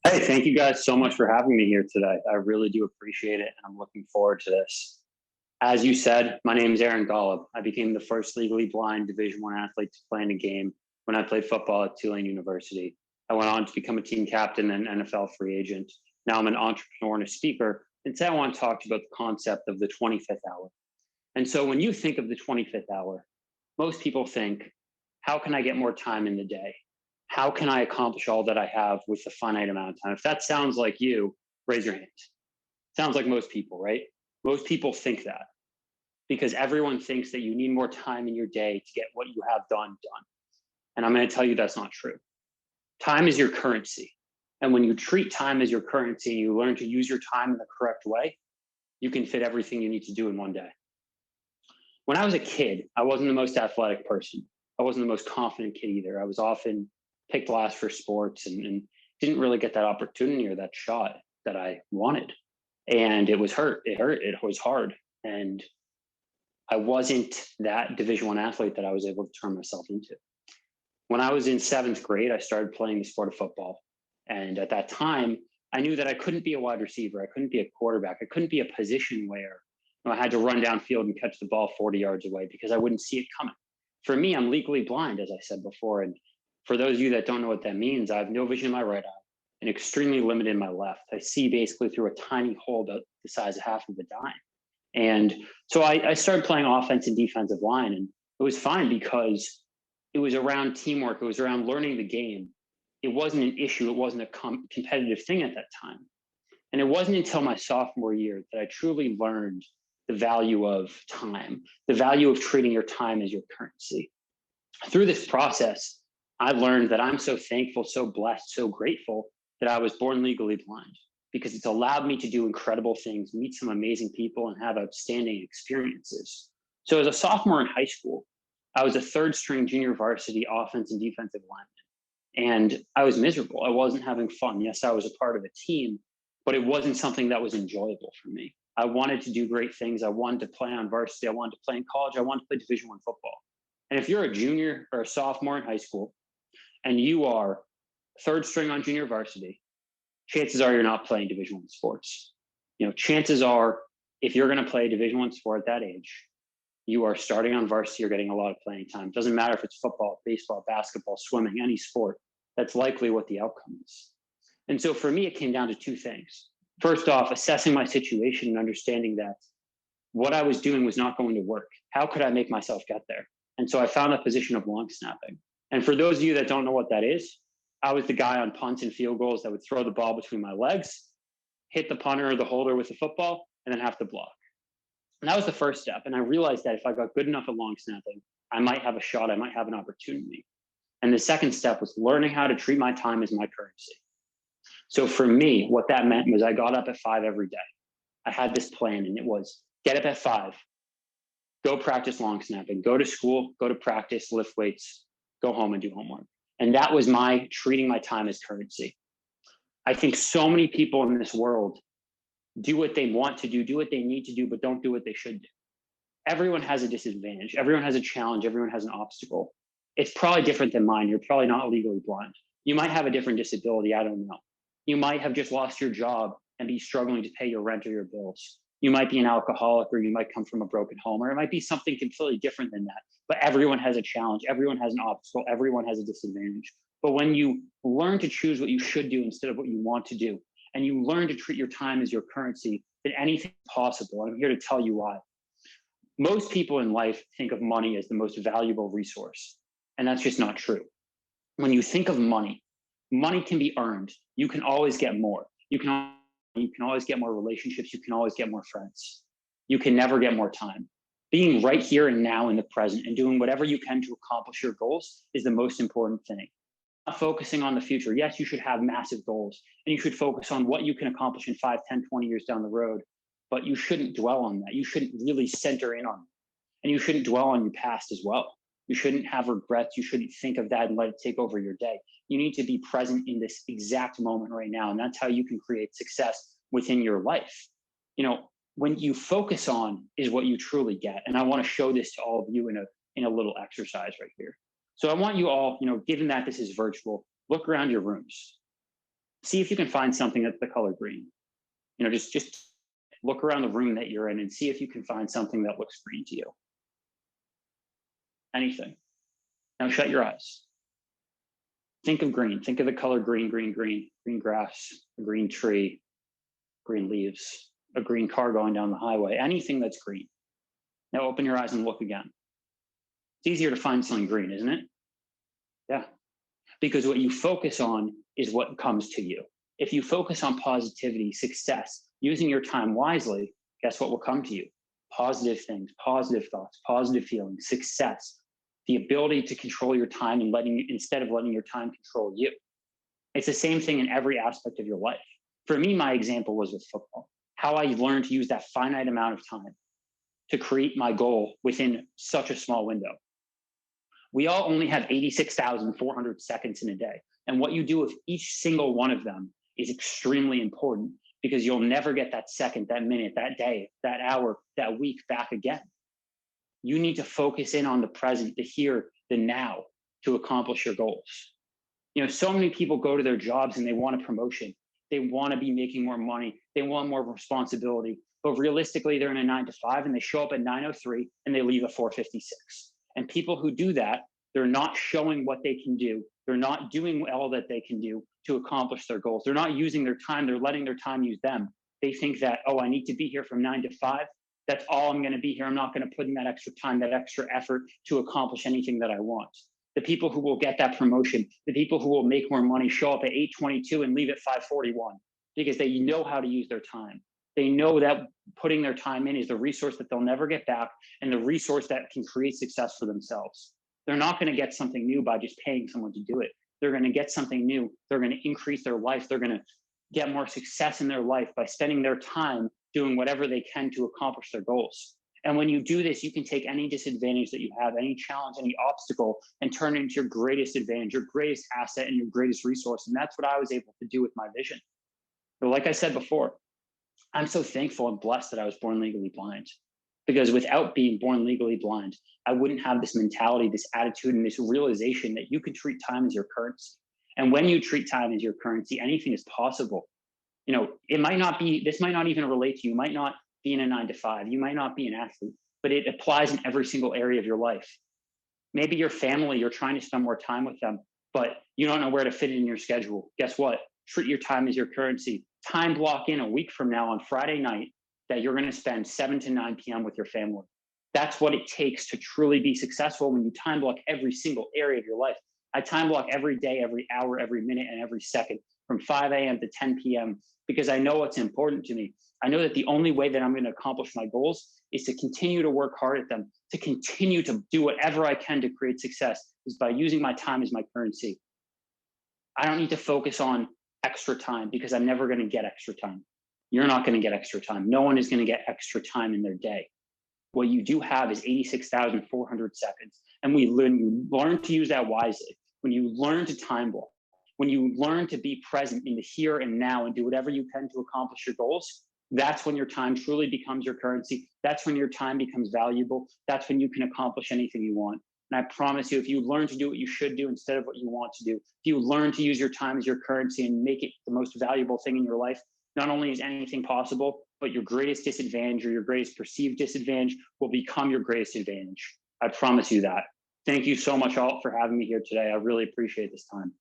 Hey, thank you guys so much for having me here today. I really do appreciate it, and I'm looking forward to this. As you said, my name is Aaron Golub. I became the first legally blind Division I athlete to play in a game when I played football at Tulane University. I went on to become a team captain and NFL free agent. Now I'm an entrepreneur and a speaker. And today I want to talk to you about the concept of the 25th hour. And so when you think of the 25th hour, most people think, how can I get more time in the day? How can I accomplish all that I have with a finite amount of time? If that sounds like you, raise your hand. Sounds like most people, right? Most people think that because everyone thinks that you need more time in your day to get what you have done. And I'm going to tell you that's not true. Time is your currency. And when you treat time as your currency, you learn to use your time in the correct way, you can fit everything you need to do in one day. When I was a kid, I wasn't the most athletic person. I wasn't the most confident kid either. I was often picked last for sports and didn't really get that opportunity or that shot that I wanted. And it was hurt. It hurt. It was hard. And I wasn't that Division I athlete that I was able to turn myself into. When I was in seventh grade, I started playing the sport of football. And at that time, I knew that I couldn't be a wide receiver. I couldn't be a quarterback. I couldn't be a position where I had to run downfield and catch the ball 40 yards away because I wouldn't see it coming. For me, I'm legally blind, as I said before. And for those of you that don't know what that means, I have no vision in my right eye and extremely limited in my left. I see basically through a tiny hole about the size of half of a dime. And so I started playing offense and defensive line, and it was fine because it was around teamwork. It was around learning the game. It wasn't an issue. It wasn't a competitive thing at that time. And it wasn't until my sophomore year that I truly learned the value of time, the value of treating your time as your currency. Through this process, I learned that I'm so thankful, so blessed, so grateful that I was born legally blind because it's allowed me to do incredible things, meet some amazing people, and have outstanding experiences. So as a sophomore in high school, I was a third string junior varsity offense and defensive lineman. And I was miserable. I wasn't having fun. Yes, I was a part of a team, but it wasn't something that was enjoyable for me. I wanted to do great things. I wanted to play on varsity. I wanted to play in college. I wanted to play Division I football. And if you're a junior or a sophomore in high school and you are third string on junior varsity, chances are you're not playing Division I sports. Chances are if you're going to play a Division I sport at that age, you are starting on varsity or getting a lot of playing time. It doesn't matter if it's football, baseball, basketball, swimming, any sport. That's likely what the outcome is. And so for me, it came down to two things. First off, assessing my situation and understanding that what I was doing was not going to work. How could I make myself get there? And so I found a position of long snapping. And for those of you that don't know what that is, I was the guy on punts and field goals that would throw the ball between my legs, hit the punter or the holder with the football, and then have to block. And that was the first step. And I realized that if I got good enough at long snapping, I might have a shot, I might have an opportunity. And the second step was learning how to treat my time as my currency. So for me, what that meant was I got up at 5 every day. I had this plan, and it was get up at 5, go practice long snapping, go to school, go to practice, lift weights, go home and do homework. And that was my treating my time as currency. I think so many people in this world do what they want to do what they need to do, but don't do what they should do. Everyone has a disadvantage. Everyone has a challenge. Everyone has an obstacle. It's probably different than mine. You're probably not legally blind. You might have a different disability. I don't know. You might have just lost your job and be struggling to pay your rent or your bills. You might be an alcoholic, or you might come from a broken home, or it might be something completely different than that. But everyone has a challenge. Everyone has an obstacle. Everyone has a disadvantage. But when you learn to choose what you should do instead of what you want to do, and you learn to treat your time as your currency, then anything is possible. And I'm here to tell you why. Most people in life think of money as the most valuable resource, and that's just not true. When you think of money, money can be earned. You can always get more. You can always get more relationships. You can always get more friends. You can never get more time. Being right here and now in the present and doing whatever you can to accomplish your goals is the most important thing. Not focusing on the future. Yes, you should have massive goals, and you should focus on what you can accomplish in 5, 10, 20 years down the road, but you shouldn't dwell on that. You shouldn't really center in on it. And you shouldn't dwell on your past as well. You shouldn't have regrets. You shouldn't think of that and let it take over your day. You need to be present in this exact moment right now. And that's how you can create success within your life. When you focus on is what you truly get. And I want to show this to all of you in a little exercise right here. So I want you all, given that this is virtual, look around your rooms. See if you can find something that's the color green. Just look around the room that you're in and see if you can find something that looks green to you. Anything. Now shut your eyes. Think of green. Think of the color green, green, green, green grass, a green tree, green leaves, a green car going down the highway, anything that's green. Now open your eyes and look again. It's easier to find something green, isn't it? Yeah. Because what you focus on is what comes to you. If you focus on positivity, success, using your time wisely, guess what will come to you? Positive things, positive thoughts, positive feelings, success, the ability to control your time and instead of letting your time control you. It's the same thing in every aspect of your life. For me, my example was with football, how I learned to use that finite amount of time to create my goal within such a small window. We all only have 86,400 seconds in a day. And what you do with each single one of them is extremely important, because you'll never get that second, that minute, that day, that hour, that week back again. You need to focus in on the present, the here, the now, to accomplish your goals. So many people go to their jobs and they want a promotion. They want to be making more money. They want more responsibility. But realistically, they're in a 9-to-5 and they show up at 9:03 and they leave at 4:56. And people who do that, they're not showing what they can do. They're not doing all that they can do to accomplish their goals. They're not using their time. They're letting their time use them. They think that, oh, I need to be here from 9 to 5. That's all I'm going to be here. I'm not going to put in that extra time, that extra effort to accomplish anything that I want. The people who will get that promotion, the people who will make more money, show up at 8:22 and leave at 5:41 because they know how to use their time. They know that putting their time in is the resource that they'll never get back and the resource that can create success for themselves. They're not going to get something new by just paying someone to do it. They're going to get something new. They're going to increase their life. They're going to get more success in their life by spending their time doing whatever they can to accomplish their goals. And when you do this, you can take any disadvantage that you have, any challenge, any obstacle, and turn it into your greatest advantage, your greatest asset, and your greatest resource. And that's what I was able to do with my vision. But like I said before, I'm so thankful and blessed that I was born legally blind, because without being born legally blind, I wouldn't have this mentality, this attitude, and this realization that you can treat time as your currency. And when you treat time as your currency, anything is possible. It might not be, this might not even relate to you. You might not be in a 9-to-5. You might not be an athlete, but it applies in every single area of your life. Maybe your family, you're trying to spend more time with them, but you don't know where to fit it in your schedule. Guess what? Treat your time as your currency. Time block in a week from now on Friday night that you're going to spend 7 to 9 p.m. with your family. That's what it takes to truly be successful when you time block every single area of your life. I time block every day, every hour, every minute, and every second from 5 a.m. to 10 p.m. because I know what's important to me. I know that the only way that I'm going to accomplish my goals is to continue to work hard at them, to continue to do whatever I can to create success, is by using my time as my currency. I don't need to focus on extra time because I'm never going to get extra time. You're not going to get extra time. No one is going to get extra time in their day. What you do have is 86,400 seconds. And when you learn to use that wisely, when you learn to time block, when you learn to be present in the here and now and do whatever you can to accomplish your goals, that's when your time truly becomes your currency. That's when your time becomes valuable. That's when you can accomplish anything you want. And I promise you, if you learn to do what you should do instead of what you want to do, if you learn to use your time as your currency and make it the most valuable thing in your life, not only is anything possible, but your greatest disadvantage or your greatest perceived disadvantage will become your greatest advantage. I promise you that. Thank you so much all for having me here today. I really appreciate this time.